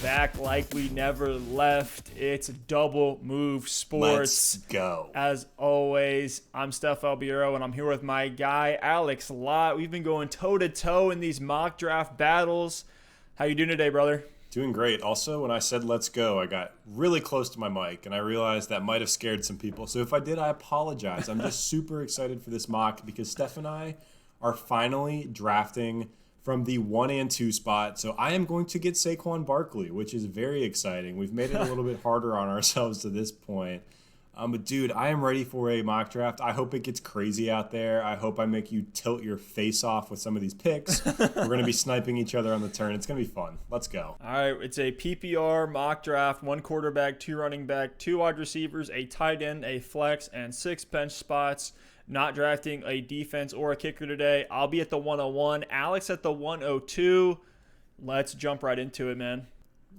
back like we never left. It's Double Move Sports. Let's go. As always, I'm Stef Albiero, and I'm here with my guy, Alex Lott. We've been going toe-to-toe in these mock draft battles. How you doing today, brother? Doing great. Also, when I said let's go, I got really close to my mic, and I realized that might have scared some people. So if I did, I apologize. I'm just super excited for this mock because Steph and I are finally drafting from the 1 and 2 spot. So I am going to get Saquon Barkley, which is very exciting. We've made it a little bit harder on ourselves to this point. But dude, I am ready for a mock draft. I hope it gets crazy out there. I hope I make you tilt your face off with some of these picks. We're going to be sniping each other on the turn. It's going to be fun. Let's go. All right, it's a PPR mock draft, 1 quarterback, 2 running back, 2 wide receivers, a tight end, a flex, and 6 bench spots. Not drafting a defense or a kicker today. I'll be at the 101. Alex at the 102. Let's jump right into it, man.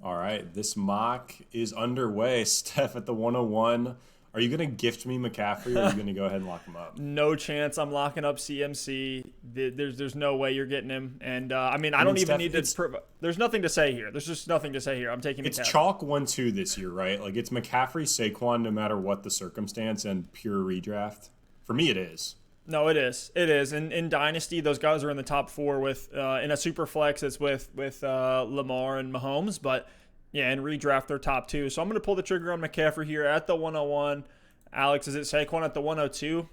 All right, this mock is underway. Steph at the 101. Are you going to gift me McCaffrey, or are you going to go ahead and lock him up? No chance. I'm locking up CMC. There's no way you're getting him. And, I don't even need to – there's nothing to say here. There's just nothing to say here. I'm taking McCaffrey. It's chalk 1-2 this year, right? Like, it's McCaffrey, Saquon, no matter what the circumstance, and pure redraft. For me, it is. No, it is. It is. In Dynasty, those guys are in the top 4 with in a super flex, it's with Lamar and Mahomes. But, yeah, in redraft, they're top 2. So I'm going to pull the trigger on McCaffrey here at the 101. Alex, is it Saquon at the 102?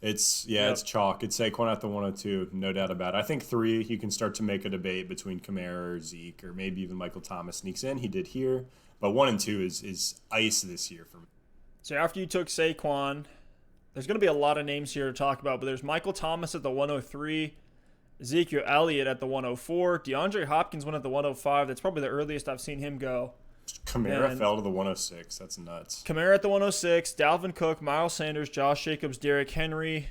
It's chalk. It's Saquon at the 102, no doubt about it. I think 3, you can start to make a debate between Kamara or Zeke, or maybe even Michael Thomas sneaks in. He did here. But 1 and 2 is ice this year for me. So after you took Saquon, there's going to be a lot of names here to talk about, but there's Michael Thomas at the 103, Ezekiel Elliott at the 104, DeAndre Hopkins went at the 105. That's probably the earliest I've seen him go. Kamara fell to the 106. That's nuts. Kamara at the 106, Dalvin Cook, Miles Sanders, Josh Jacobs, Derrick Henry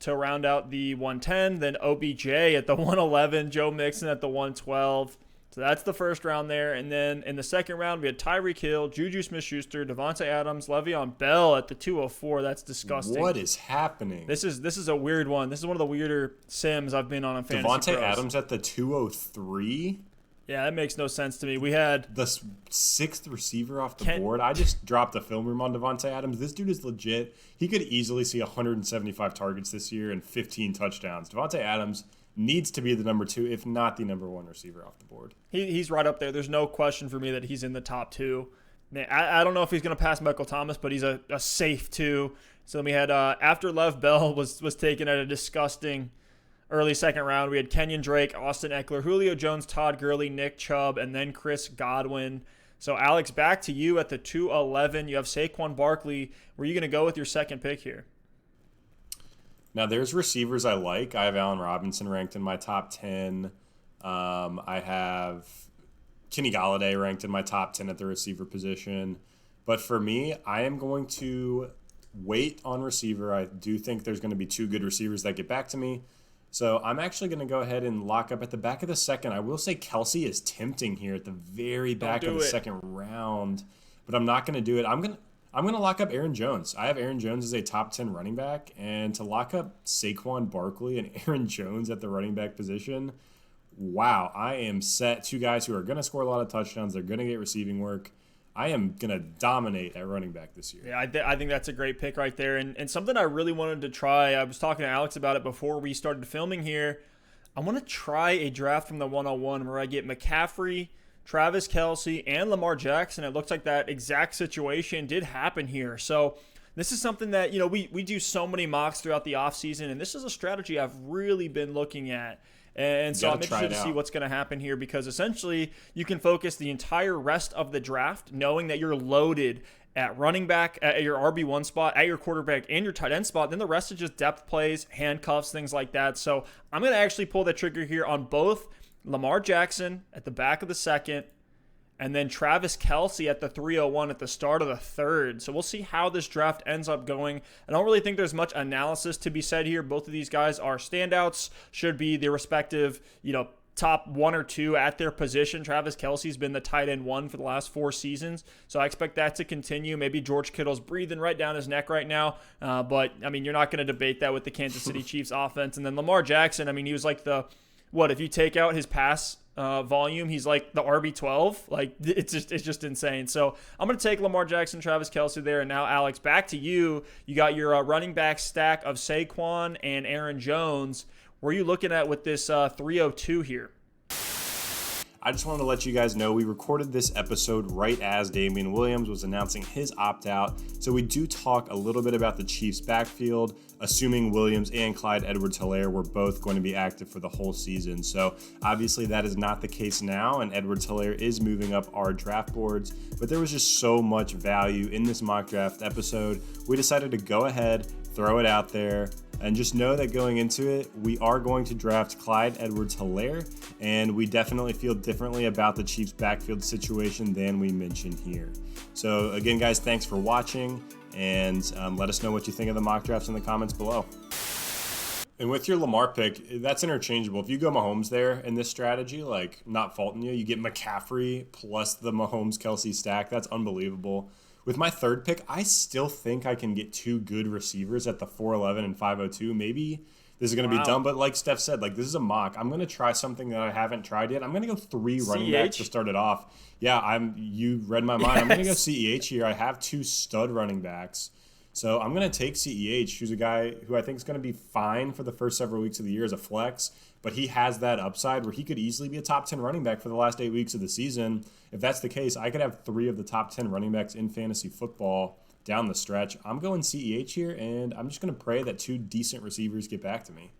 to round out the 110. Then OBJ at the 111, Joe Mixon at the 112. So that's the first round there. And then in the second round, we had Tyreek Hill, Juju Smith-Schuster, Devontae Adams, Le'Veon Bell at the 204. That's disgusting. What is happening? This is a weird one. This is one of the weirder sims I've been on Fantasy Devontae Pros. Adams at the 203? Yeah, that makes no sense to me. We had the 6th receiver off the board. I just dropped a film room on Devontae Adams. This dude is legit. He could easily see 175 targets this year and 15 touchdowns. Devontae Adams needs to be the number 2, if not the number 1 receiver off the board. He's right up there. There's no question for me that he's in the top 2. Man, I don't know if he's going to pass Michael Thomas, but he's a safe 2. So then we had, after Lev Bell was taken at a disgusting early second round, we had Kenyon Drake, Austin Eckler, Julio Jones, Todd Gurley, Nick Chubb, and then Chris Godwin. So, Alex, back to you at the 211. You have Saquon Barkley. Where are you going to go with your second pick here? Now, there's receivers I like. I have Allen Robinson ranked in my top 10. I have Kenny Golladay ranked in my top 10 at the receiver position. But for me, I am going to wait on receiver. I do think there's going to be 2 good receivers that get back to me. So I'm actually going to go ahead and lock up at the back of the second. I will say Kelsey is tempting here at the very back of the second round, but I'm not going to do it. I'm going to lock up Aaron Jones. I have Aaron Jones as a top 10 running back, and to lock up Saquon Barkley and Aaron Jones at the running back position, wow, I am set. 2 guys who are going to score a lot of touchdowns. They're going to get receiving work. I am going to dominate at running back this year. Yeah, I think that's a great pick right there. And something I really wanted to try, I was talking to Alex about it before we started filming here. I want to try a draft from the 101 where I get McCaffrey, Travis Kelce, and Lamar Jackson. It looks like that exact situation did happen here. So this is something that, we do so many mocks throughout the offseason, and this is a strategy I've really been looking at. And so I'm interested to see what's going to happen here because essentially you can focus the entire rest of the draft knowing that you're loaded at running back, at your RB1 spot, at your quarterback, and your tight end spot. Then the rest is just depth plays, handcuffs, things like that. So I'm going to actually pull the trigger here on both Lamar Jackson at the back of the second and then Travis Kelce at the 301 at the start of the third. So we'll see how this draft ends up going. I don't really think there's much analysis to be said here. Both of these guys are standouts, should be their respective, top 1 or 2 at their position. Travis Kelce's been the tight end 1 for the last 4 seasons, so I expect that to continue. Maybe George Kittle's breathing right down his neck right now, but, you're not going to debate that with the Kansas City Chiefs offense. And then Lamar Jackson, he was like if you take out his pass volume. He's like the RB12. Like it's just insane. So I'm gonna take Lamar Jackson, Travis Kelce there, and now Alex, back to you. You got your running back stack of Saquon and Aaron Jones. Where are you looking at with this 302 here? I just wanted to let you guys know we recorded this episode right as Damian Williams was announcing his opt-out, so we do talk a little bit about the Chiefs' backfield, assuming Williams and Clyde Edwards-Helaire were both going to be active for the whole season. So obviously that is not the case now, and Edwards-Helaire is moving up our draft boards, but there was just so much value in this mock draft episode, we decided to go ahead, throw it out there, and just know that going into it, we are going to draft Clyde Edwards-Helaire, and we definitely feel differently about the Chiefs' backfield situation than we mentioned here. So again, guys, thanks for watching, and let us know what you think of the mock drafts in the comments below. And with your Lamar pick, that's interchangeable. If you go Mahomes there in this strategy, like, not faulting you get McCaffrey plus the Mahomes-Kelce stack. That's unbelievable. With my third pick, I still think I can get two good receivers at the 411 and 502. Maybe this is going to be dumb, but like Steph said, like, this is a mock. I'm going to try something that I haven't tried yet. I'm going to go three running backs to start it off. Yeah, you read my mind. Yes. I'm going to go CEH here. I have two stud running backs. So I'm going to take CEH, who's a guy who I think is going to be fine for the first several weeks of the year as a flex, but he has that upside where he could easily be a top 10 running back for the last 8 weeks of the season. If that's the case, I could have 3 of the top 10 running backs in fantasy football down the stretch. I'm going CEH here, and I'm just going to pray that 2 decent receivers get back to me.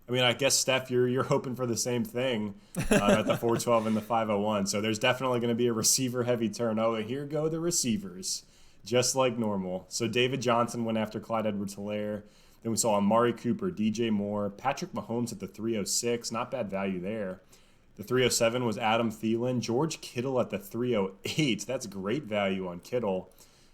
I mean, I guess, Steph, you're hoping for the same thing at the 412 and the 501. So there's definitely going to be a receiver-heavy turn. Oh, here go the receivers, just like normal. So David Johnson went after Clyde Edwards-Helaire. Then we saw Amari Cooper, DJ Moore, Patrick Mahomes at the 306. Not bad value there. The 307 was Adam Thielen. George Kittle at the 308. That's great value on Kittle.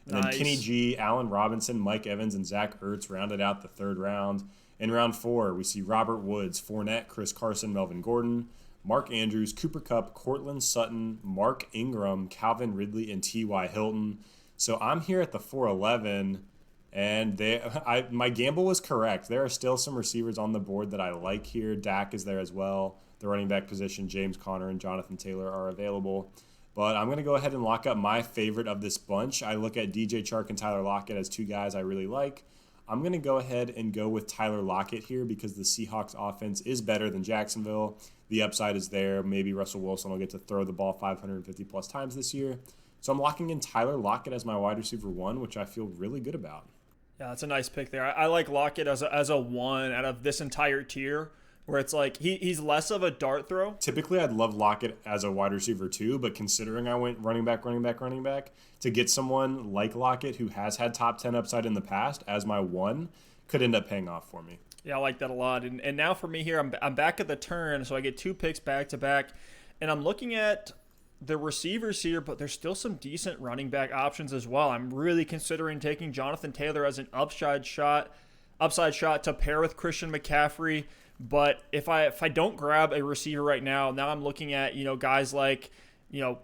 And then Kenny G, Allen Robinson, Mike Evans, and Zach Ertz rounded out the third round. In round 4, we see Robert Woods, Fournette, Chris Carson, Melvin Gordon, Mark Andrews, Cooper Kupp, Cortland Sutton, Mark Ingram, Calvin Ridley, and T.Y. Hilton. So I'm here at the 411, and my gamble was correct. There are still some receivers on the board that I like here. Dak is there as well. The running back position, James Conner and Jonathan Taylor are available. But I'm going to go ahead and lock up my favorite of this bunch. I look at DJ Chark and Tyler Lockett as 2 guys I really like. I'm going to go ahead and go with Tyler Lockett here because the Seahawks offense is better than Jacksonville. The upside is there. Maybe Russell Wilson will get to throw the ball 550 plus times this year. So I'm locking in Tyler Lockett as my wide receiver 1, which I feel really good about. Yeah, that's a nice pick there. I like Lockett as a 1 out of this entire tier, where it's like he's less of a dart throw. Typically, I'd love Lockett as a wide receiver 2, but considering I went running back, to get someone like Lockett who has had top 10 upside in the past as my 1 could end up paying off for me. Yeah, I like that a lot. And now for me here, I'm back at the turn, so I get 2 picks back to back, and I'm looking at the receivers here, but there's still some decent running back options as well. I'm really considering taking Jonathan Taylor as an upside shot to pair with Christian McCaffrey. But if I don't grab a receiver right now I'm looking at, guys like,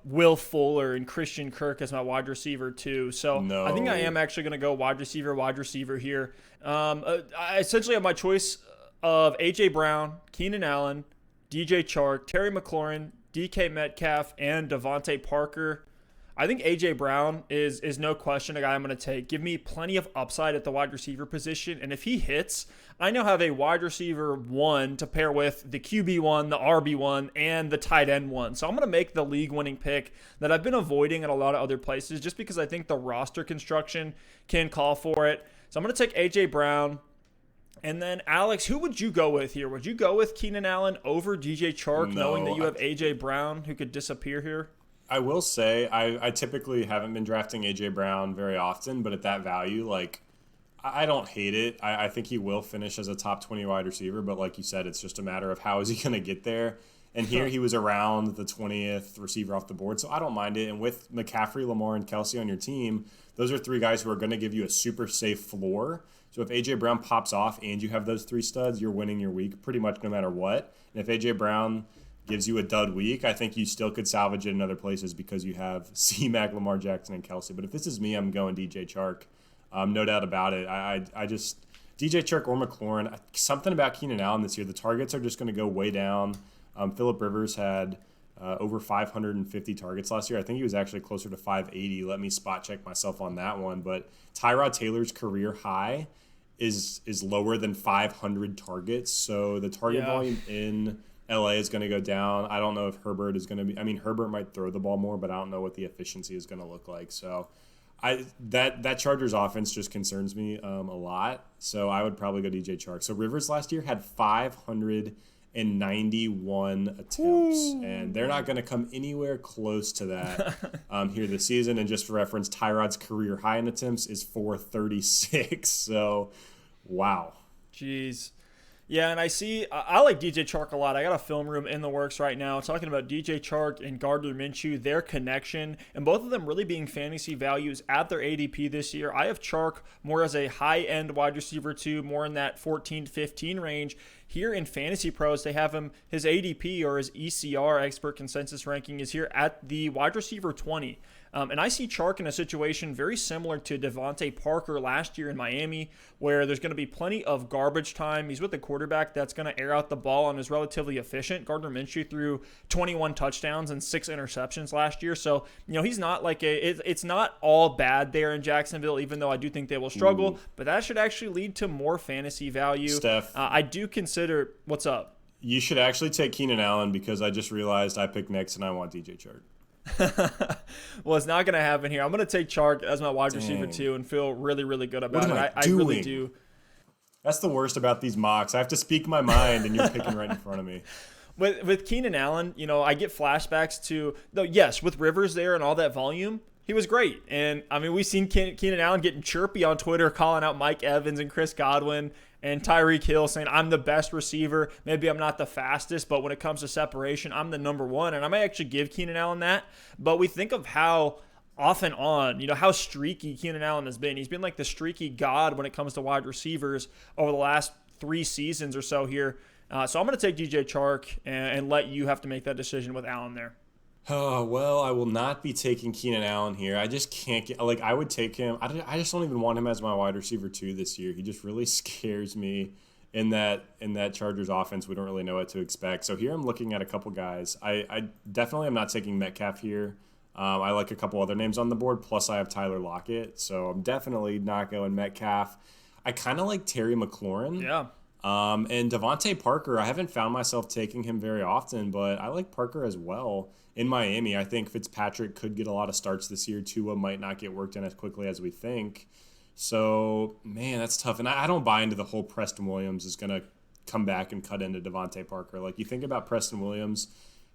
Will Fuller and Christian Kirk as my wide receiver too. So no. I think I am actually going to go wide receiver here. I essentially have my choice of A.J. Brown, Keenan Allen, DJ Chark, Terry McLaurin, DK Metcalf, and Devontae Parker. I think A.J. Brown is no question a guy I'm going to take. Give me plenty of upside at the wide receiver position, and if he hits, I now have a wide receiver 1 to pair with the QB 1, the RB 1, and the tight end 1. So I'm going to make the league-winning pick that I've been avoiding in a lot of other places just because I think the roster construction can call for it. So I'm going to take A.J. Brown. And then, Alex, who would you go with here? Would you go with Keenan Allen over DJ Chark, knowing that you have A.J. Brown who could disappear here? I will say I typically haven't been drafting A.J. Brown very often, but at that value, like, I don't hate it. I think he will finish as a top 20 wide receiver, but like you said, it's just a matter of how is he going to get there. And here he was around the 20th receiver off the board, so I don't mind it. And with McCaffrey, Lamar, and Kelce on your team, those are 3 guys who are going to give you a super safe floor. So if A.J. Brown pops off and you have those 3 studs, you're winning your week pretty much no matter what. And if A.J. Brown gives you a dud week, I think you still could salvage it in other places because you have C-Mac, Lamar Jackson, and Kelce. But if this is me, I'm going DJ Chark. No doubt about it. I just – DJ Chark or McLaurin, something about Keenan Allen this year. The targets are just going to go way down. Phillip Rivers had over 550 targets last year. I think he was actually closer to 580. Let me spot check myself on that one. But Tyrod Taylor's career high is lower than 500 targets. So the target volume in LA is going to go down. I don't know if Herbert is going to be. I mean, Herbert might throw the ball more, but I don't know what the efficiency is going to look like. So that Chargers offense just concerns me a lot. So I would probably go DJ Chark. So Rivers last year had 591 attempts, and they're not going to come anywhere close to that here this season. And just for reference, Tyrod's career high in attempts is 436. So, wow. Jeez. Yeah, and I like DJ Chark a lot. I got a film room in the works right now talking about DJ Chark and Gardner Minshew, their connection, and both of them really being fantasy values at their ADP this year. I have Chark more as a high-end wide receiver too, more in that 14 to 15 range. Here in Fantasy Pros, they have him, his ADP or his ECR, expert consensus ranking, is here at the wide receiver 20. And I see Chark in a situation very similar to Devontae Parker last year in Miami, where there's going to be plenty of garbage time. He's with a quarterback that's going to air out the ball and is relatively efficient. Gardner Minshew threw 21 touchdowns and 6 interceptions last year. So, he's not like it's not all bad there in Jacksonville, even though I do think they will struggle. But that should actually lead to more fantasy value. Stef, I do consider, what's up? You should actually take Keenan Allen because I just realized I picked next and I want DJ Chark. Well, it's not going to happen here. I'm going to take Chark as my wide receiver too and feel really, really good about it. I really do. That's the worst about these mocks. I have to speak my mind, and you're picking right in front of me. With Keenan Allen, I get flashbacks to, though, yes, with Rivers there and all that volume, he was great. And, I mean, we've seen Keenan Allen getting chirpy on Twitter, calling out Mike Evans and Chris Godwin and Tyreek Hill, saying, I'm the best receiver. Maybe I'm not the fastest, but when it comes to separation, I'm the number one. And I might actually give Keenan Allen that. But we think of how off and on, how streaky Keenan Allen has been. He's been like the streaky god when it comes to wide receivers over the last 3 seasons or so here. So I'm going to take DJ Chark and let you have to make that decision with Allen there. Oh, well, I will not be taking Keenan Allen here. I just can't get – I would take him. I just don't even want him as my wide receiver 2 this year. He just really scares me in that Chargers offense. We don't really know what to expect. So here I'm looking at a couple guys. I definitely am not taking Metcalf here. I like a couple other names on the board, plus I have Tyler Lockett. So I'm definitely not going Metcalf. I kind of like Terry McLaurin. Yeah. And Devontae Parker, I haven't found myself taking him very often, but I like Parker as well. In Miami, I think Fitzpatrick could get a lot of starts this year. Tua might not get worked in as quickly as we think. So, man, that's tough. And I don't buy into the whole Preston Williams is going to come back and cut into Devontae Parker. Like, you think about Preston Williams,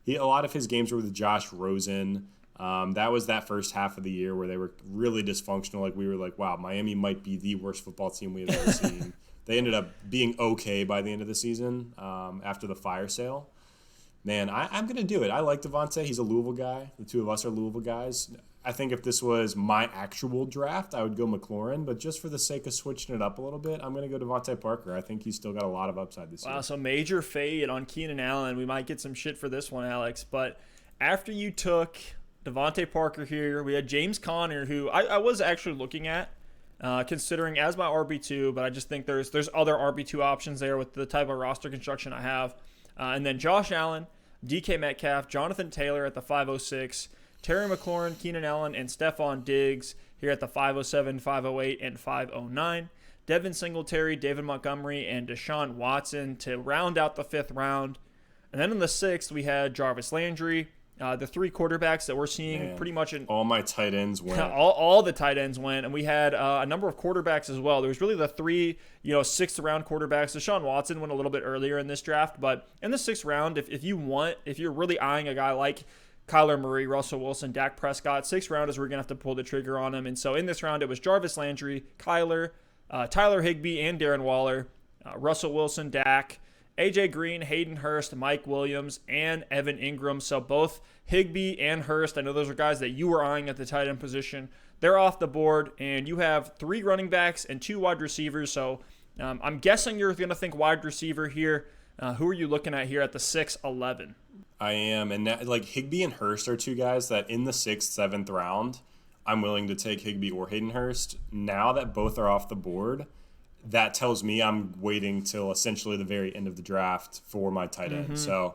a lot of his games were with Josh Rosen. That was that first half of the year where they were really dysfunctional. Like, we were like, wow, Miami might be the worst football team we've ever seen. They ended up being okay by the end of the season after the fire sale. Man, I'm going to do it. I like Devontae. He's a Louisville guy. The two of us are Louisville guys. I think if this was my actual draft, I would go McLaurin. But just for the sake of switching it up a little bit, I'm going to go Devontae Parker. I think he's still got a lot of upside this year. Wow, so major fade on Keenan Allen. We might get some shit for this one, Alex. But after you took Devontae Parker here, we had James Conner, who I was actually looking at. Considering as my RB2, but I just think there's other RB2 options there with the type of roster construction I have. And then Josh Allen, DK Metcalf, Jonathan Taylor at the 506, Terry McLaurin, Keenan Allen, and Stephon Diggs here at the 507, 508, and 509. Devin Singletary, David Montgomery, and Deshaun Watson to round out the 5th round. And then in the 6th, we had Jarvis Landry. The 3 quarterbacks that we're seeing pretty much in all my tight ends went. all the tight ends went, and we had a number of quarterbacks as well. There was really the 3, 6th round quarterbacks. Deshaun Watson went a little bit earlier in this draft, but in the 6th round, if you're really eyeing a guy like Kyler Murray, Russell Wilson, Dak Prescott, 6th round is where we're gonna have to pull the trigger on him. And so in this round, it was Jarvis Landry, Kyler, Tyler Higbee, and Darren Waller, Russell Wilson, Dak, AJ Green, Hayden Hurst, Mike Williams, and Evan Ingram. So both Higbee and Hurst, I know those are guys that you were eyeing at the tight end position. They're off the board, and you have 3 running backs and 2 wide receivers. So I'm guessing you're going to think wide receiver here. Who are you looking at here at the 6-11? I am, and Higbee and Hurst are 2 guys that in the 6th, 7th round, I'm willing to take Higbee or Hayden Hurst. Now that both are off the board, that tells me I'm waiting till essentially the very end of the draft for my tight end. So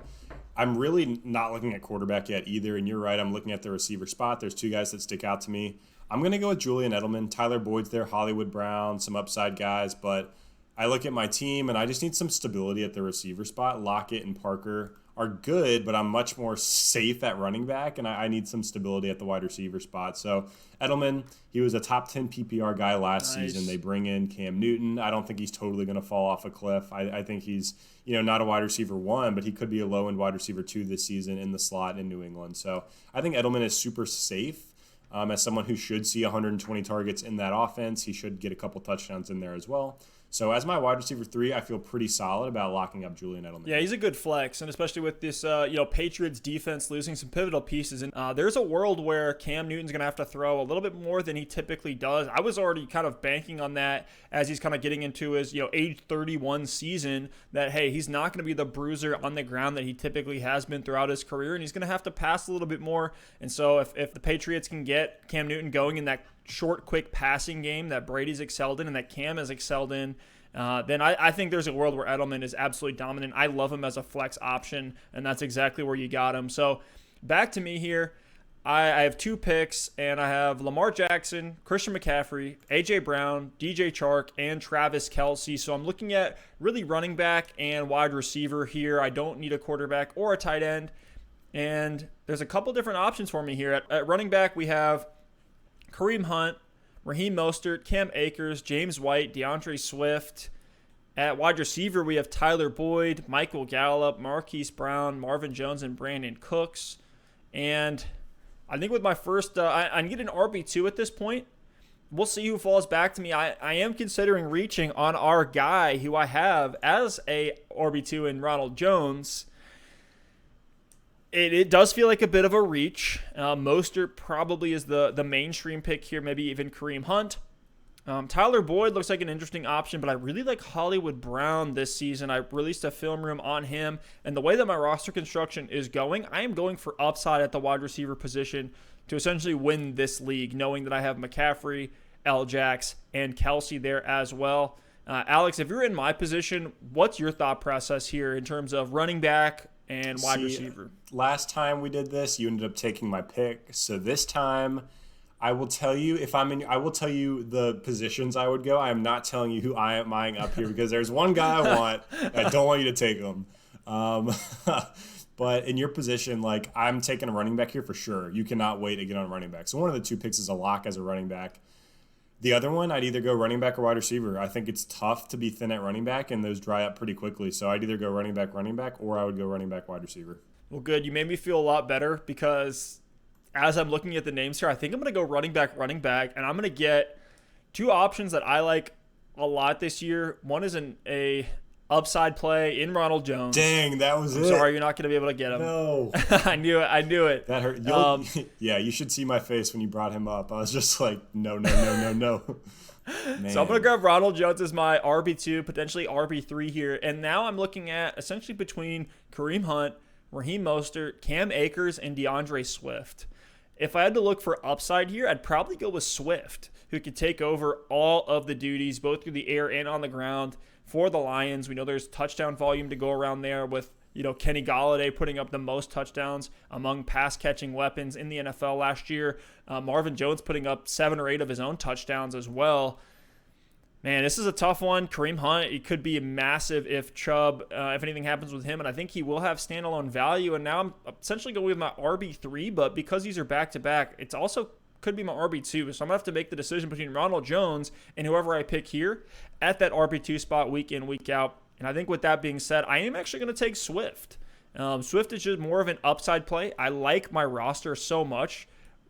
I'm really not looking at quarterback yet either, and you're right. I'm looking at the receiver spot. There's two guys that stick out to me. I'm going to go with Julian Edelman. Tyler Boyd's there, Hollywood Brown, some upside guys, but I look at my team, and I just need some stability at the receiver spot. Lockett and Parker are good, but I'm much more safe at running back, and I need some stability at the wide receiver spot. So Edelman, he was a top 10 PPR guy last season. They bring in Cam Newton. I don't think he's totally going to fall off a cliff. I think he's not a wide receiver 1, but he could be a low-end wide receiver 2 this season in the slot in New England. So I think Edelman is super safe. As someone who should see 120 targets in that offense, he should get a couple touchdowns in there as well. So as my wide receiver 3, I feel pretty solid about locking up Julian Edelman. Yeah, he's a good flex, and especially with this, Patriots defense losing some pivotal pieces. And there's a world where Cam Newton's going to have to throw a little bit more than he typically does. I was already kind of banking on that as he's kind of getting into his, age 31 season. That hey, he's not going to be the bruiser on the ground that he typically has been throughout his career, and he's going to have to pass a little bit more. And so if the Patriots can get Cam Newton going in that short, quick passing game that Brady's excelled in and that Cam has excelled in, then I think there's a world where Edelman is absolutely dominant. I love him as a flex option, and that's exactly where you got him. So back to me here. I have 2 picks, and I have Lamar Jackson, Christian McCaffrey, A.J. Brown, DJ Chark, and Travis Kelce. So I'm looking at really running back and wide receiver here. I don't need a quarterback or a tight end. And there's a couple different options for me here. At running back, we have Kareem Hunt, Raheem Mostert, Cam Akers, James White, DeAndre Swift. At wide receiver, we have Tyler Boyd, Michael Gallup, Marquise Brown, Marvin Jones, and Brandon Cooks. And I think with my first, I need an RB2 at this point. We'll see who falls back to me. I am considering reaching on our guy who I have as a RB2 in Ronald Jones. It does feel like a bit of a reach. Mostert probably is the mainstream pick here, maybe even Kareem Hunt. Tyler Boyd looks like an interesting option, but I really like Hollywood Brown this season. I released a film room on him, and the way that my roster construction is going, I am going for upside at the wide receiver position to essentially win this league, knowing that I have McCaffrey, L-Jax, and Kelce there as well. Alex, if you're in my position, what's your thought process here in terms of running back and wide receiver? Last time we did this, you ended up taking my pick. So this time, I will tell you I will tell you the positions I would go. I am not telling you who I am eyeing up here because there's one guy I want. I don't want you to take him. But in your position, I'm taking a running back here for sure. You cannot wait to get on a running back. So one of the 2 picks is a lock as a running back. The other one, I'd either go running back or wide receiver. I think it's tough to be thin at running back, and those dry up pretty quickly. So I'd either go running back, or I would go running back, wide receiver. Well, good. You made me feel a lot better because as I'm looking at the names here, I think I'm going to go running back, and I'm going to get 2 options that I like a lot this year. One is a upside play in Ronald Jones. Dang, that was I'm sorry, you're not going to be able to get him. No. I knew it. That hurt. Yeah, you should see my face when you brought him up. I was just like, no. Man. So I'm going to grab Ronald Jones as my RB2, potentially RB3 here. And now I'm looking at essentially between Kareem Hunt, Raheem Mostert, Cam Akers, and DeAndre Swift. If I had to look for upside here, I'd probably go with Swift, who could take over all of the duties, both through the air and on the ground, for the Lions. We know there's touchdown volume to go around there with, Kenny Golladay putting up the most touchdowns among pass-catching weapons in the NFL last year. Marvin Jones putting up 7 or 8 of his own touchdowns as well. Man, this is a tough one. Kareem Hunt, it could be massive if if anything happens with him, and I think he will have standalone value. And now I'm essentially going with my RB3, but because these are back-to-back, it's also could be my RB2. So I'm going to have to make the decision between Ronald Jones and whoever I pick here at that RB2 spot week in, week out. And I think with that being said, I am actually going to take Swift. Swift is just more of an upside play. I like my roster so much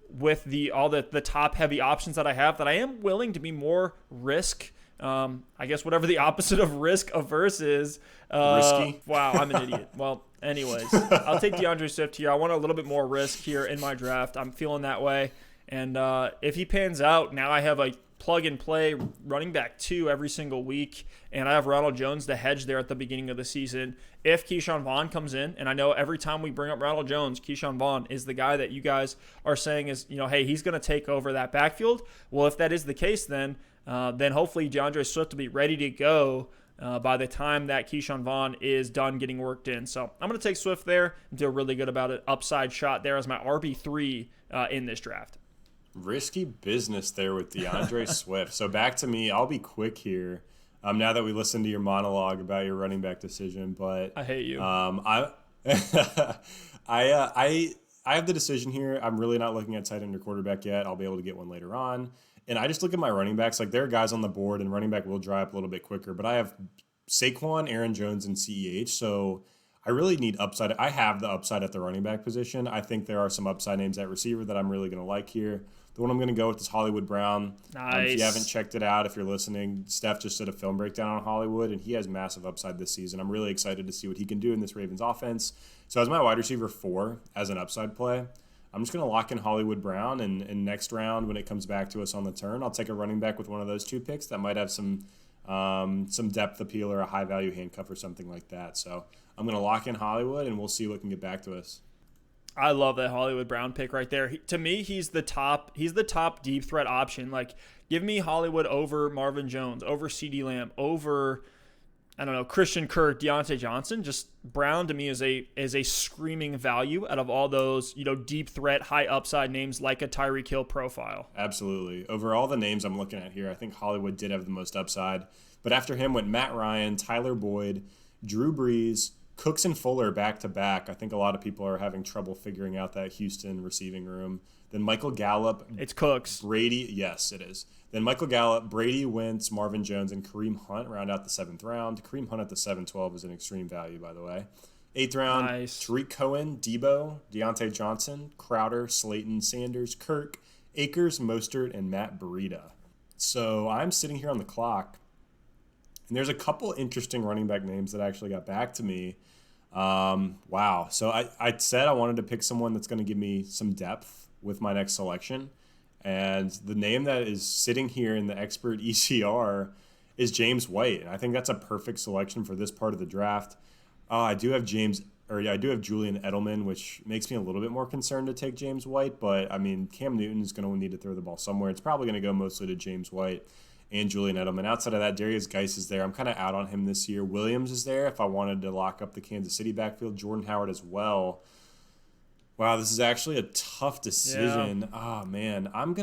with all the top-heavy options that I have that I am willing to be more risk. I guess whatever the opposite of risk-averse is. Risky? Wow, I'm an idiot. Well, anyways, I'll take DeAndre Swift here. I want a little bit more risk here in my draft. I'm feeling that way. And if he pans out, now I have a plug-and-play running back 2 every single week, and I have Ronald Jones to hedge there at the beginning of the season. If Keyshawn Vaughn comes in, and I know every time we bring up Ronald Jones, Keyshawn Vaughn is the guy that you guys are saying is, hey, he's going to take over that backfield. Well, if that is the case, then hopefully DeAndre Swift will be ready to go by the time that Keyshawn Vaughn is done getting worked in. So I'm going to take Swift there and feel really good about it. Upside shot there as my RB3 in this draft. Risky business there with DeAndre Swift. So back to me. I'll be quick here. Now that we listened to your monologue about your running back decision, but I hate you. I have the decision here. I'm really not looking at tight end or quarterback yet. I'll be able to get one later on. And I just look at my running backs. Like, there are guys on the board, and running back will dry up a little bit quicker. But I have Saquon, Aaron Jones, and CEH. So I really need upside. I have the upside at the running back position. I think there are some upside names at receiver that I'm really going to like here. The one I'm going to go with is Hollywood Brown. Nice. If you haven't checked it out, if you're listening, Stef just did a film breakdown on Hollywood, and he has massive upside this season. I'm really excited to see what he can do in this Ravens offense. So as my wide receiver 4, as an upside play, I'm just going to lock in Hollywood Brown, and next round when it comes back to us on the turn, I'll take a running back with one of those 2 picks that might have some depth appeal or a high-value handcuff or something like that. So I'm going to lock in Hollywood, and we'll see what can get back to us. I love that Hollywood Brown pick right there. To me, he's the top deep threat option. Like, give me Hollywood over Marvin Jones, over CeeDee Lamb, over, I don't know, Christian Kirk, Deontay Johnson. Just Brown to me is a screaming value out of all those, deep threat, high upside names like a Tyreek Hill profile. Absolutely. Over all the names I'm looking at here, I think Hollywood did have the most upside. But after him went Matt Ryan, Tyler Boyd, Drew Brees, Cooks and Fuller back-to-back. I think a lot of people are having trouble figuring out that Houston receiving room. Then Michael Gallup. It's Cooks. Brady. Yes, it is. Then Michael Gallup, Brady Wentz, Marvin Jones, and Kareem Hunt round out the 7th round. Kareem Hunt at the 7-12 is an extreme value, by the way. 8th round, nice. Tariq Cohen, Debo, Deontay Johnson, Crowder, Slayton, Sanders, Kirk, Akers, Mostert, and Matt Breida. So I'm sitting here on the clock, and there's a couple interesting running back names that actually got back to me. Wow. So I said I wanted to pick someone that's going to give me some depth with my next selection. And the name that is sitting here in the expert ECR is James White. And I think that's a perfect selection for this part of the draft. I do have Julian Edelman, which makes me a little bit more concerned to take James White. But, I mean, Cam Newton is going to need to throw the ball somewhere. It's probably going to go mostly to James White and Julian Edelman. Outside of that, Darius Geis is there. I'm kind of out on him this year. Williams is there if I wanted to lock up the Kansas City backfield. Jordan Howard as well. Wow, this is actually a tough decision. Yeah. Oh, man. I think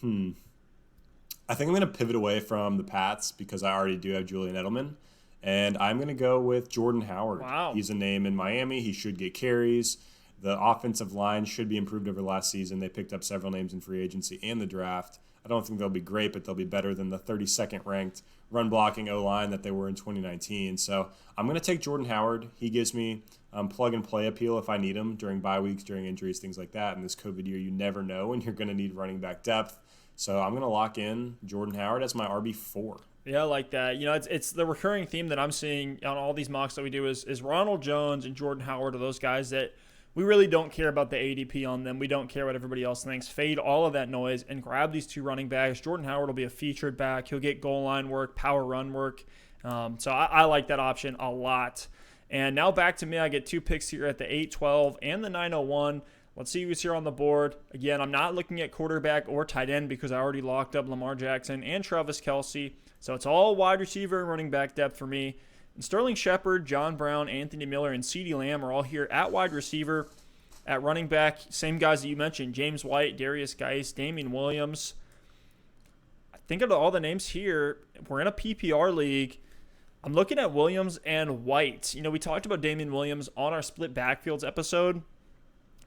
I'm going to pivot away from the Pats because I already do have Julian Edelman. And I'm going to go with Jordan Howard. Wow. He's a name in Miami. He should get carries. The offensive line should be improved over last season. They picked up several names in free agency and the draft. I don't think they'll be great, but they'll be better than the 32nd ranked run blocking O-line that they were in 2019. So I'm going to take Jordan Howard. He gives me plug and play appeal if I need him during bye weeks, during injuries, things like that. In this COVID year, you never know when you're going to need running back depth. So I'm going to lock in Jordan Howard as my RB4. Yeah, I like that. It's the recurring theme that I'm seeing on all these mocks that we do is Ronald Jones and Jordan Howard are those guys that we really don't care about the ADP on them. We don't care what everybody else thinks. Fade all of that noise and grab these 2 running backs. Jordan Howard will be a featured back. He'll get goal line work, power run work. So I like that option a lot. And now back to me. I get 2 picks here at the 8-12 and the 9-01. Let's see who's here on the board. Again, I'm not looking at quarterback or tight end because I already locked up Lamar Jackson and Travis Kelce. So it's all wide receiver and running back depth for me. And Sterling Shepard, John Brown, Anthony Miller, and CeeDee Lamb are all here at wide receiver. At running back, same guys that you mentioned, James White, Darius Geis, Damian Williams. I think of all the names here, we're in a PPR league. I'm looking at Williams and White. We talked about Damian Williams on our split backfields episode.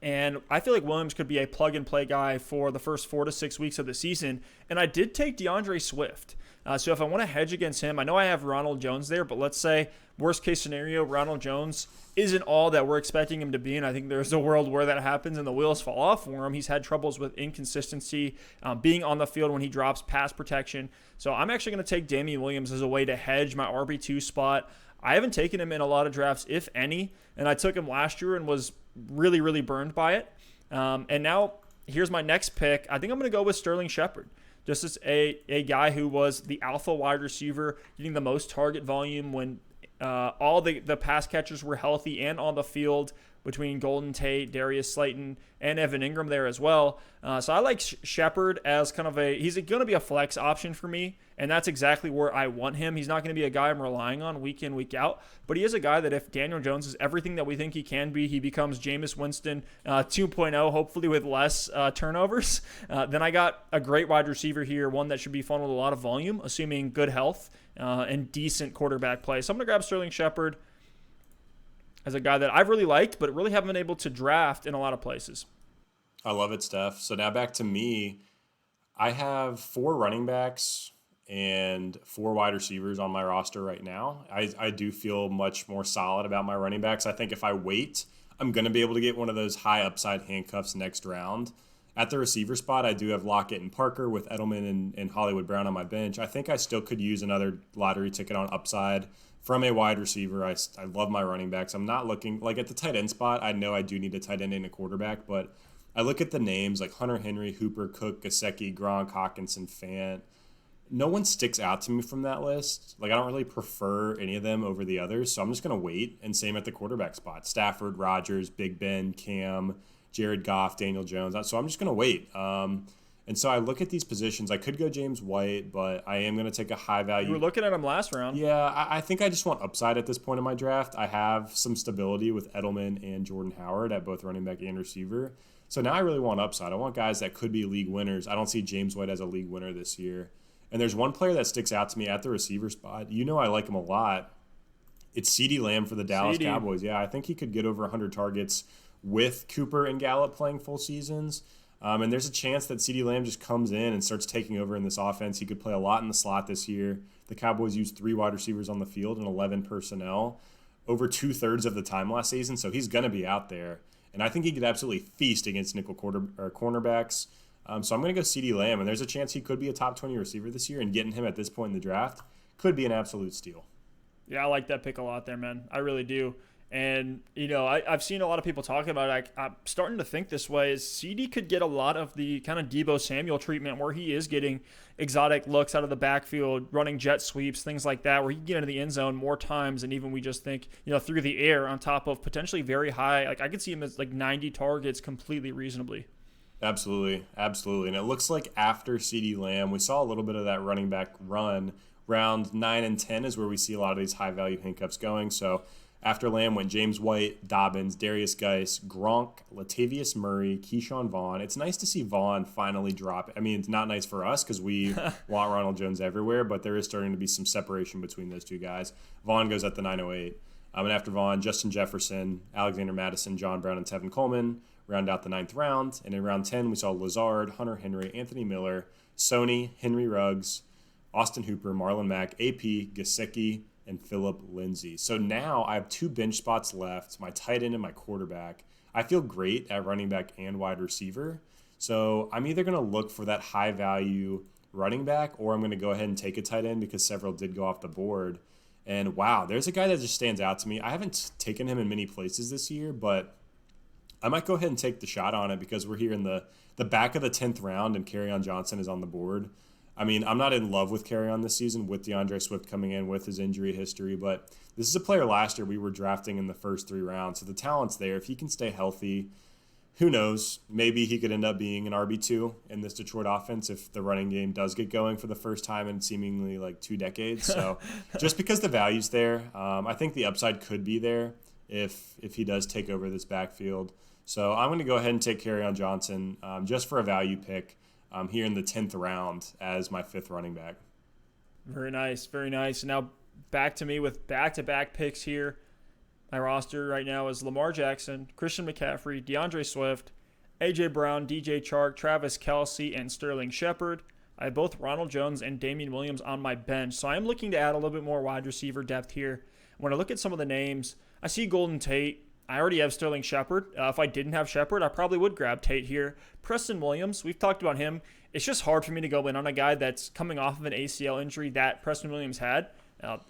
And I feel like Williams could be a plug-and-play guy for the first 4 to 6 weeks of the season. And I did take DeAndre Swift. So if I want to hedge against him, I know I have Ronald Jones there, but let's say, worst-case scenario, Ronald Jones isn't all that we're expecting him to be, and I think there's a world where that happens and the wheels fall off for him. He's had troubles with inconsistency, being on the field when he drops pass protection. So I'm actually going to take Damian Williams as a way to hedge my RB2 spot. I haven't taken him in a lot of drafts, if any, and I took him last year and was really, really burned by it. And now here's my next pick. I think I'm going to go with Sterling Shepard. Just as a guy who was the alpha wide receiver, getting the most target volume when all the pass catchers were healthy and on the field. between Golden Tate, Darius Slayton, and Evan Ingram there as well. So I like Shepard as kind of he's going to be a flex option for me, and that's exactly where I want him. He's not going to be a guy I'm relying on week in, week out, but he is a guy that if Daniel Jones is everything that we think he can be, he becomes Jameis Winston 2.0, hopefully with less turnovers. Then I got a great wide receiver here, one that should be fun with a lot of volume, assuming good health and decent quarterback play. So I'm going to grab Sterling Shepard as a guy that I've really liked, but really haven't been able to draft in a lot of places. I love it, Steph. So now back to me. I have 4 running backs and 4 wide receivers on my roster right now. I do feel much more solid about my running backs. I think if I wait, I'm going to be able to get one of those high upside handcuffs next round. At the receiver spot, I do have Lockett and Parker with Edelman and Hollywood Brown on my bench. I think I still could use another lottery ticket on upside from a wide receiver. I love my running backs. I'm not looking, like at the tight end spot, I know I do need a tight end and a quarterback, but I look at the names like Hunter Henry, Hooper, Cook, Gesicki, Gronk, Hawkinson, Fant. No one sticks out to me from that list. Like, I don't really prefer any of them over the others, so I'm just going to wait. And same at the quarterback spot. Stafford, Rodgers, Big Ben, Cam, Jared Goff, Daniel Jones. So I'm just going to wait. And so I look at these positions. I could go James White, but I am going to take a high value. You were looking at him last round. Yeah, I think I just want upside at this point in my draft. I have some stability with Edelman and Jordan Howard at both running back and receiver. So now I really want upside. I want guys that could be league winners. I don't see James White as a league winner this year. And there's one player that sticks out to me at the receiver spot. You know I like him a lot. It's CeeDee Lamb for the Dallas Cowboys. Yeah, I think he could get over 100 targets with Cooper and Gallup playing full seasons. And there's a chance that CeeDee Lamb just comes in and starts taking over in this offense. He could play a lot in the slot this year. The Cowboys used 3 wide receivers on the field and 11 personnel over 2/3 of the time last season, so he's going to be out there. And I think he could absolutely feast against nickel cornerbacks. So I'm going to go CeeDee Lamb, and there's a chance he could be a top 20 receiver this year, and getting him at this point in the draft could be an absolute steal. Yeah, I like that pick a lot there, man. I really do. And, you know, I've seen a lot of people talking about it. I'm starting to think this way is CD could get a lot of the kind of Deebo Samuel treatment where he is getting exotic looks out of the backfield, running jet sweeps, things like that, where he can get into the end zone more times than even we just think, you know, through the air on top of potentially very high. Like I could see him as like 90 targets completely reasonably. Absolutely. And it looks like after CeeDee Lamb, we saw a little bit of that running back run. Round 9 and 10 is where we see a lot of these high-value handcuffs going. So after Lamb went James White, Dobbins, Darius Geis, Gronk, Latavius Murray, Keyshawn Vaughn. It's nice to see Vaughn finally drop. I mean, it's not nice for us because we want Ronald Jones everywhere, but there is starting to be some separation between those two guys. Vaughn goes at the 908. And after Vaughn, Justin Jefferson, Alexander Madison, John Brown, and Tevin Coleman round out the 9th round. And in round 10, we saw Lazard, Hunter Henry, Anthony Miller, Sony, Henry Ruggs, Austin Hooper, Marlon Mack, AP, Gesicki, and Phillip Lindsay. So now I have 2 bench spots left, my tight end and my quarterback. I feel great at running back and wide receiver. So I'm either going to look for that high-value running back or I'm going to go ahead and take a tight end because several did go off the board. And wow, there's a guy that just stands out to me. I haven't taken him in many places this year, but I might go ahead and take the shot on it because we're here in the back of the 10th round and Kerryon Johnson is on the board. I mean, I'm not in love with Kerryon this season with DeAndre Swift coming in with his injury history, but this is a player last year we were drafting in the first 3 rounds, so the talent's there. If he can stay healthy, who knows? Maybe he could end up being an RB2 in this Detroit offense if the running game does get going for the first time in seemingly like 2 decades. So just because the value's there, I think the upside could be there if he does take over this backfield. So I'm going to go ahead and take Kerryon Johnson just for a value pick. Here in the 10th round as my 5th running back. Very nice, very nice. Now back to me with back-to-back picks here. My roster right now is Lamar Jackson, Christian McCaffrey, DeAndre Swift, A.J. Brown, DJ Chark, Travis Kelce, and Sterling Shepard. I have both Ronald Jones and Damian Williams on my bench, so I am looking to add a little bit more wide receiver depth here. When I look at some of the names, I see Golden Tate. I already have Sterling Shepard. If I didn't have Shepard, I probably would grab Tate here. Preston Williams, we've talked about him. It's just hard for me to go in on a guy that's coming off of an ACL injury that Preston Williams had.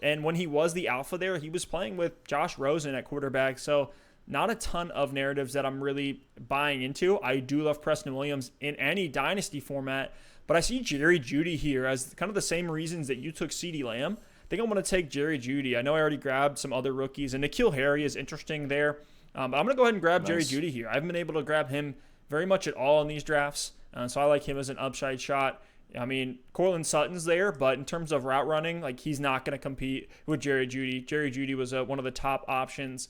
And when he was the alpha there, he was playing with Josh Rosen at quarterback. So not a ton of narratives that I'm really buying into. I do love Preston Williams in any dynasty format. But I see Jerry Jeudy here as kind of the same reasons that you took CeeDee Lamb. I think I'm going to take Jerry Jeudy. I know I already grabbed some other rookies, and N'Keal Harry is interesting there. But I'm going to go ahead and grab Nice. Jerry Jeudy here. I haven't been able to grab him very much at all in these drafts, so I like him as an upside shot. I mean, Cortland Sutton's there, but in terms of route running, like he's not going to compete with Jerry Jeudy. Jerry Jeudy was one of the top options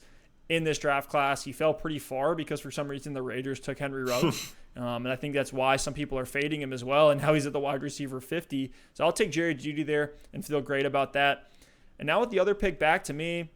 in this draft class. He fell pretty far because for some reason the Raiders took Henry Ruggs. And I think that's why some people are fading him as well. And now he's at the wide receiver 50. So I'll take Jerry Jeudy there and feel great about that. And now with the other pick back to me,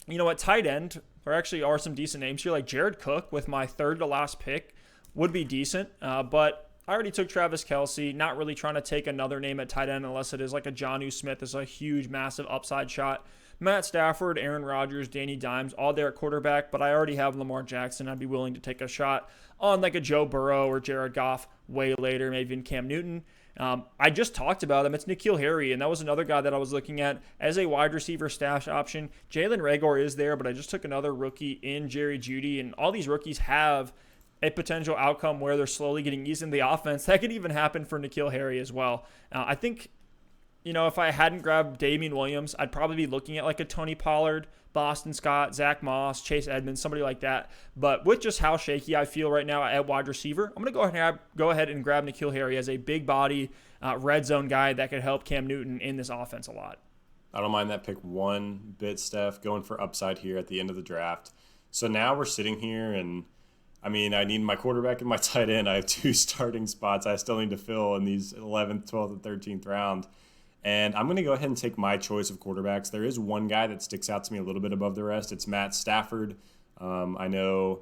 you know, at tight end, there actually are some decent names here. Like Jared Cook with my third to last pick would be decent. But I already took Travis Kelce, not really trying to take another name at tight end unless it is like a Jonnu Smith is a huge, massive upside shot. Matt Stafford, Aaron Rodgers, Danny Dimes, all there at quarterback, but I already have Lamar Jackson. I'd be willing to take a shot on like a Joe Burrow or Jared Goff way later, maybe even Cam Newton. I just talked about him. It's N'Keal Harry, and that was another guy that I was looking at as a wide receiver stash option. Jalen Reagor is there, but I just took another rookie in Jerry Jeudy, and all these rookies have a potential outcome where they're slowly getting eased in the offense. That could even happen for N'Keal Harry as well. I think, you know, if I hadn't grabbed Damian Williams, I'd probably be looking at like a Tony Pollard, Boston Scott, Zach Moss, Chase Edmonds, somebody like that. But with just how shaky I feel right now at wide receiver, I'm going to go ahead and grab N'Keal Harry as a big body red zone guy that could help Cam Newton in this offense a lot. I don't mind that pick one bit, Steph, going for upside here at the end of the draft. So now we're sitting here and I mean, I need my quarterback and my tight end. I have 2 starting spots I still need to fill in these 11th, 12th, and 13th round. And I'm going to go ahead and take my choice of quarterbacks. There is one guy that sticks out to me a little bit above the rest. It's Matt Stafford. I know,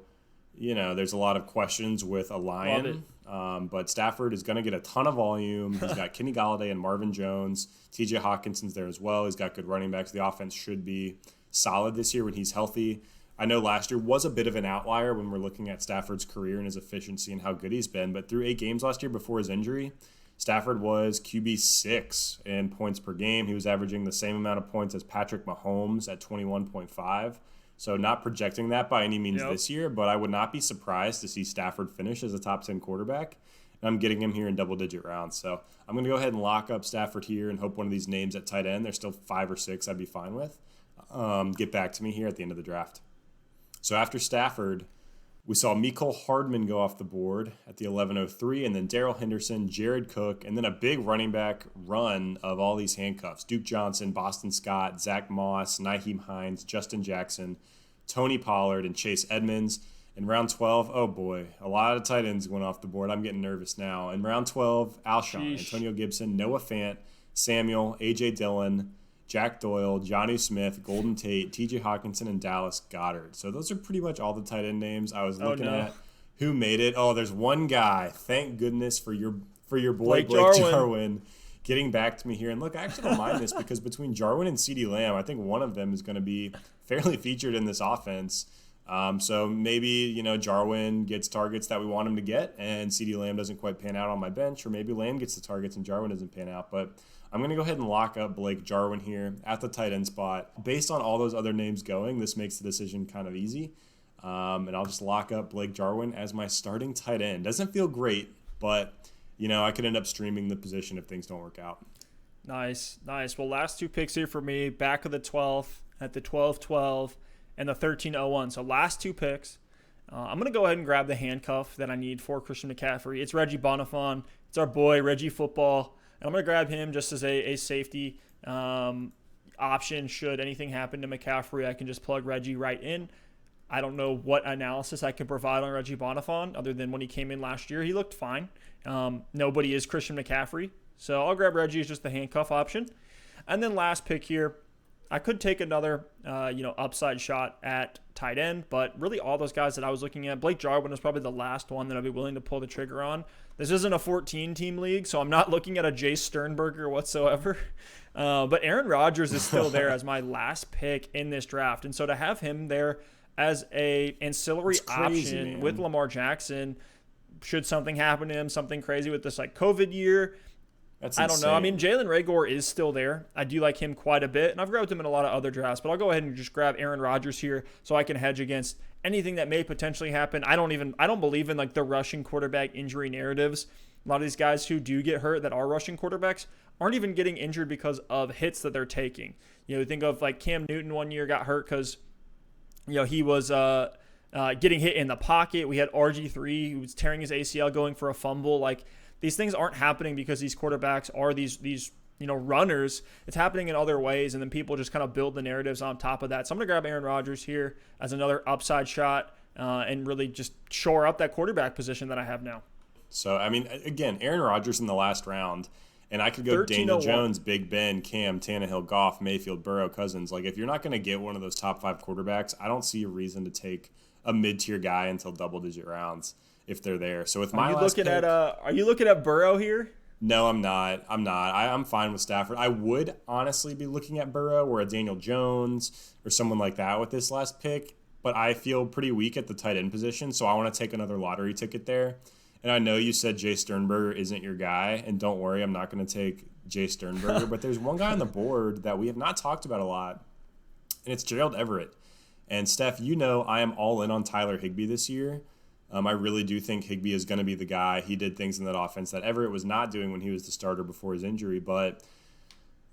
you know, there's a lot of questions with a Lion, but Stafford is going to get a ton of volume. He's got Kenny Golladay and Marvin Jones. TJ Hawkinson's there as well. He's got good running backs. The offense should be solid this year when he's healthy. I know last year was a bit of an outlier when we're looking at Stafford's career and his efficiency and how good he's been, but through 8 games last year before his injury, Stafford was QB6 in points per game. He was averaging the same amount of points as Patrick Mahomes at 21.5. So not projecting that by any means this year, but I would not be surprised to see Stafford finish as a top 10 quarterback. And I'm getting him here in double-digit rounds. So I'm going to go ahead and lock up Stafford here and hope one of these names at tight end, there's still 5 or 6 I'd be fine with, get back to me here at the end of the draft. So after Stafford, we saw Mecole Hardman go off the board at the 11:03, and then Darrell Henderson, Jared Cook, and then a big running back run of all these handcuffs. Duke Johnson, Boston Scott, Zach Moss, Nyheim Hines, Justin Jackson, Tony Pollard, and Chase Edmonds. In round 12, oh boy, a lot of tight ends went off the board. I'm getting nervous now. In round 12, Alshon, Antonio Gibson, Noah Fant, Samuel, A.J. Dillon, Jack Doyle, Jonnu Smith, Golden Tate, T.J. Hawkinson, and Dallas Goedert. So those are pretty much all the tight end names I was looking at. Who made it? Oh, there's one guy. Thank goodness for your boy Blake Jarwin getting back to me here. And look, I actually don't mind this because between Jarwin and CeeDee Lamb, I think one of them is going to be fairly featured in this offense. So maybe, you know, Jarwin gets targets that we want him to get and CeeDee Lamb doesn't quite pan out on my bench, or maybe Lamb gets the targets and Jarwin doesn't pan out. But I'm going to go ahead and lock up Blake Jarwin here at the tight end spot. Based on all those other names going, this makes the decision kind of easy. And I'll just lock up Blake Jarwin as my starting tight end. Doesn't feel great, but, you know, I could end up streaming the position if things don't work out. Nice. Well, last 2 picks here for me, back of the 12th, at the 12-12, and the 13-01. So last 2 picks. I'm going to go ahead and grab the handcuff that I need for Christian McCaffrey. It's Reggie Bonifon. It's our boy, Reggie Football. And I'm going to grab him just as a safety option. Should anything happen to McCaffrey, I can just plug Reggie right in. I don't know what analysis I can provide on Reggie Bonifon other than when he came in last year. He looked fine. Nobody is Christian McCaffrey. So I'll grab Reggie as just the handcuff option. And then last pick here, I could take another upside shot at tight end, but really all those guys that I was looking at, Blake Jarwin was probably the last one that I'd be willing to pull the trigger on. This isn't a 14-team league, so I'm not looking at a Jace Sternberger whatsoever. But Aaron Rodgers is still there as my last pick in this draft. And so to have him there as a ancillary option with Lamar Jackson, should something happen to him, something crazy with this like COVID year, That's I don't know. insane. I mean, Jalen Reagor is still there. I do like him quite a bit, and I've grabbed him in a lot of other drafts, but I'll go ahead and just grab Aaron Rodgers here so I can hedge against anything that may potentially happen. I don't believe in like the rushing quarterback injury narratives. A lot of these guys who do get hurt that are rushing quarterbacks aren't even getting injured because of hits that they're taking. You know, think of like Cam Newton one year got hurt because, you know, he was getting hit in the pocket. We had RG3 who was tearing his ACL going for a fumble. Like, these things aren't happening because these quarterbacks are these runners. It's happening in other ways, and then people just kind of build the narratives on top of that. So I'm going to grab Aaron Rodgers here as another upside shot and really just shore up that quarterback position that I have now. So, I mean, again, Aaron Rodgers in the last round, and I could go Daniel Jones, Big Ben, Cam, Tannehill, Goff, Mayfield, Burrow, Cousins. Like, if you're not going to get one of those top 5 quarterbacks, I don't see a reason to take a mid-tier guy until double-digit rounds if they're there. So with my last pick, are you looking at Burrow here? No, I'm not. I'm fine with Stafford. I would honestly be looking at Burrow or a Daniel Jones or someone like that with this last pick, but I feel pretty weak at the tight end position, so I want to take another lottery ticket there. And I know you said Jay Sternberger isn't your guy, and don't worry, I'm not going to take Jay Sternberger, but there's one guy on the board that we have not talked about a lot, and it's Gerald Everett. And Steph, you know I am all in on Tyler Higbee this year. I really do think Higbee is going to be the guy. He did things in that offense that Everett was not doing when he was the starter before his injury. But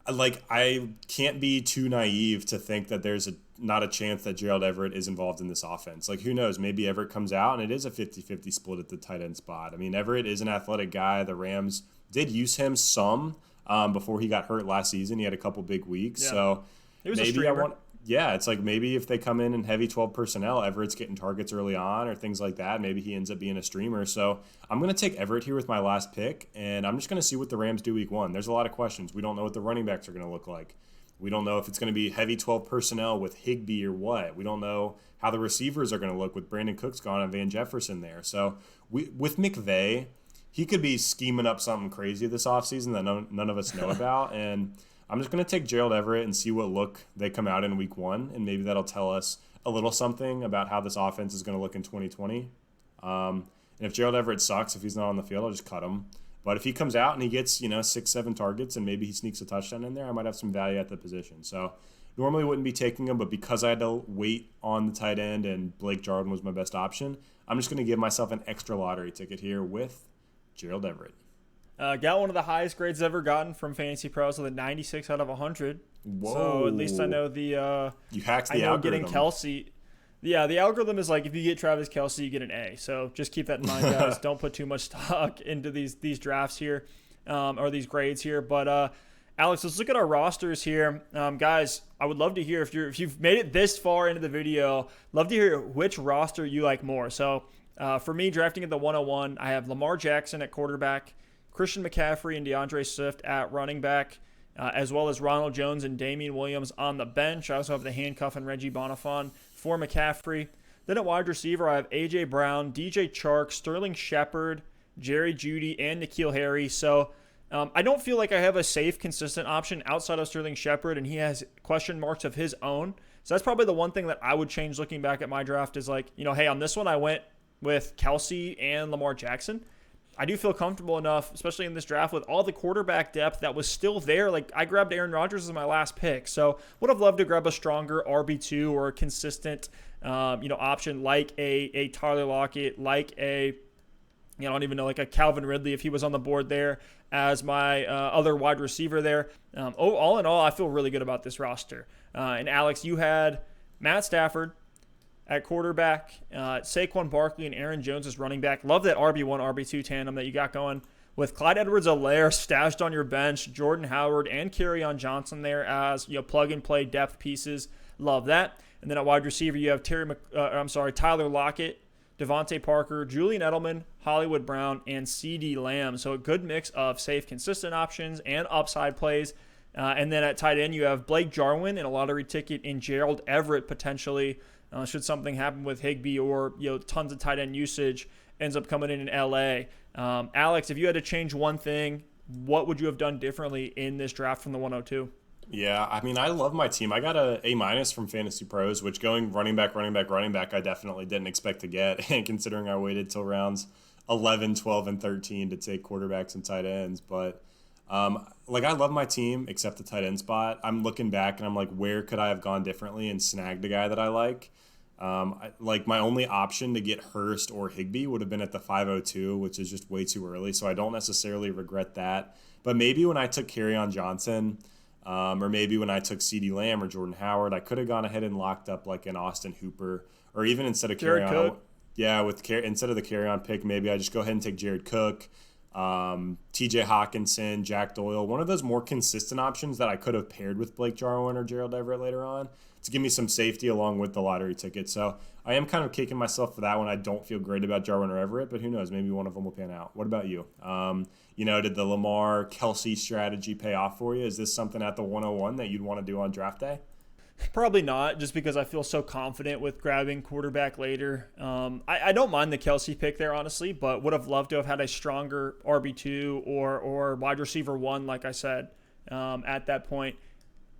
I can't be too naive to think that there's not a chance that Gerald Everett is involved in this offense. Like, who knows? Maybe Everett comes out and it is a 50-50 split at the tight end spot. I mean, Everett is an athletic guy. The Rams did use him some before he got hurt last season. He had a couple big weeks. Yeah. So he was maybe it's like maybe if they come in heavy 12 personnel, Everett's getting targets early on or things like that. Maybe he ends up being a streamer. So I'm going to take Everett here with my last pick, and I'm just going to see what the Rams do week 1. There's a lot of questions. We don't know what the running backs are going to look like. We don't know if it's going to be heavy 12 personnel with Higbee or what. We don't know how the receivers are going to look with Brandon Cooks gone and Van Jefferson there. So with McVay, he could be scheming up something crazy this offseason that none of us know about. And I'm just going to take Gerald Everett and see what look they come out in week 1, and maybe that'll tell us a little something about how this offense is going to look in 2020. And if Gerald Everett sucks, if he's not on the field, I'll just cut him. But if he comes out and he gets 6-7 targets and maybe he sneaks a touchdown in there, I might have some value at the position. So normally wouldn't be taking him, but because I had to wait on the tight end and Blake Jarwin was my best option, I'm just going to give myself an extra lottery ticket here with Gerald Everett. Got one of the highest grades ever gotten from Fantasy Pros with a 96 out of 100. Whoa. So at least I know you hacked the algorithm. Getting Kelsey. Yeah, the algorithm is like if you get Travis Kelce, you get an A. So just keep that in mind, guys. Don't put too much stock into these drafts here or these grades here. But Alex, let's look at our rosters here, guys. I would love to hear if you've made it this far into the video. Love to hear which roster you like more. So for me, drafting at the 101, I have Lamar Jackson at quarterback, Christian McCaffrey and DeAndre Swift at running back, as well as Ronald Jones and Damian Williams on the bench. I also have the handcuff and Reggie Bonifant for McCaffrey. Then at wide receiver, I have A.J. Brown, DJ Chark, Sterling Shepard, Jerry Jeudy, and N'Keal Harry. So I don't feel like I have a safe, consistent option outside of Sterling Shepard, and he has question marks of his own. So that's probably the one thing that I would change looking back at my draft is like, hey, on this one I went with Kelce and Lamar Jackson. I do feel comfortable enough, especially in this draft, with all the quarterback depth that was still there. Like, I grabbed Aaron Rodgers as my last pick. So would have loved to grab a stronger RB2 or a consistent, option like a Tyler Lockett, like I don't even know, like a Calvin Ridley if he was on the board there as my other wide receiver there. All in all, I feel really good about this roster. And Alex, you had Matt Stafford at quarterback, Saquon Barkley and Aaron Jones as running back. Love that RB1, RB2 tandem that you got going with Clyde Edwards-Helaire stashed on your bench, Jordan Howard and Kerryon Johnson there as plug-and-play depth pieces. Love that. And then at wide receiver, you have Tyler Lockett, Devontae Parker, Julian Edelman, Hollywood Brown, and CeeDee Lamb. So a good mix of safe, consistent options and upside plays. And then at tight end, you have Blake Jarwin and a lottery ticket in Gerald Everett potentially. Should something happen with Higbee or tons of tight end usage ends up coming in LA. Alex, if you had to change one thing, what would you have done differently in this draft from the 102? Yeah, I mean, I love my team. I got a A- from Fantasy Pros, which going running back, I definitely didn't expect to get, and considering I waited till rounds 11, 12, and 13 to take quarterbacks and tight ends. But I love my team except the tight end spot. I'm looking back and I'm like, where could I have gone differently and snagged a guy that I like? My only option to get Hurst or Higbee would have been at the 502, which is just way too early. So I don't necessarily regret that. But maybe when I took Kerryon Johnson, Or maybe when I took CeeDee Lamb or Jordan Howard, I could have gone ahead and locked up like an Austin Hooper, or even instead of Jared Cook. Instead of the carry-on pick, maybe I just go ahead and take Jared Cook, TJ Hawkinson, Jack Doyle, one of those more consistent options that I could have paired with Blake Jarwin or Gerald Everett later on to give me some safety along with the lottery ticket. So I am kind of kicking myself for that one. I don't feel great about Jarwin or Everett, but who knows? Maybe one of them will pan out. What about you? Did the Lamar Kelsey strategy pay off for you? Is this something at the 101 that you'd want to do on draft day? Probably not, just because I feel so confident with grabbing quarterback later. I don't mind the Kelsey pick there, honestly, but would have loved to have had a stronger RB2 or wide receiver 1, like I said, at that point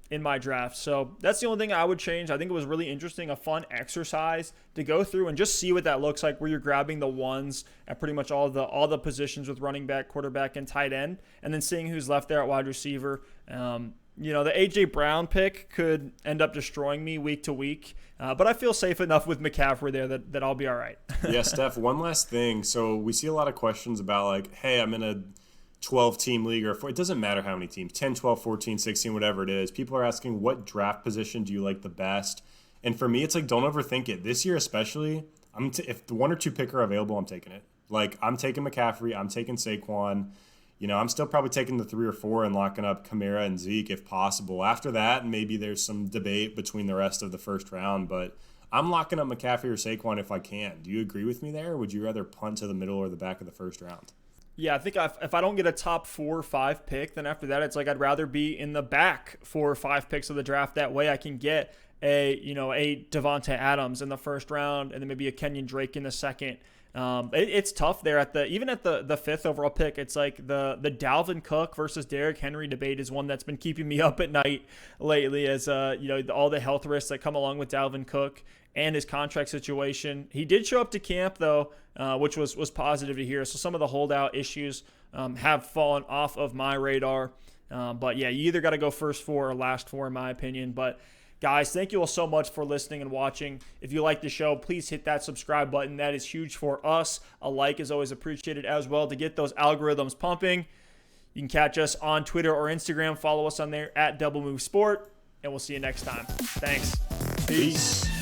in my draft. So that's the only thing I would change. I think it was really interesting, a fun exercise to go through and just see what that looks like, where you're grabbing the ones at pretty much all the positions with running back, quarterback, and tight end, and then seeing who's left there at wide receiver. The A.J. Brown pick could end up destroying me week to week, but I feel safe enough with McCaffrey there that I'll be all right. Yeah, Steph, one last thing. So we see a lot of questions about like, hey, I'm in a 12-team league, or it doesn't matter how many teams, 10, 12, 14, 16, whatever it is. People are asking, what draft position do you like the best? And for me, it's like, don't overthink it. This year especially, if the 1 or 2 pick are available, I'm taking it. Like, I'm taking McCaffrey, I'm taking Saquon. I'm still probably taking the 3 or 4 and locking up Kamara and Zeke if possible. After that, maybe there's some debate between the rest of the first round, but I'm locking up McCaffrey or Saquon if I can. Do you agree with me there, or would you rather punt to the middle or the back of the first round? Yeah, I think if I don't get a top 4 or 5 pick, then after that, it's like I'd rather be in the back 4 or 5 picks of the draft. That way I can get a Devontae Adams in the first round and then maybe a Kenyon Drake in the second. It's tough there even at the 5th overall pick. It's like the Dalvin Cook versus Derrick Henry debate is one that's been keeping me up at night lately, as all the health risks that come along with Dalvin Cook and his contract situation. He did show up to camp though, which was positive to hear. So some of the holdout issues have fallen off of my radar. But yeah, you either got to go first 4 or last 4 in my opinion. But guys, thank you all so much for listening and watching. If you like the show, please hit that subscribe button. That is huge for us. A like is always appreciated as well to get those algorithms pumping. You can catch us on Twitter or Instagram. Follow us on there at Double Move Sport, and we'll see you next time. Thanks. Peace.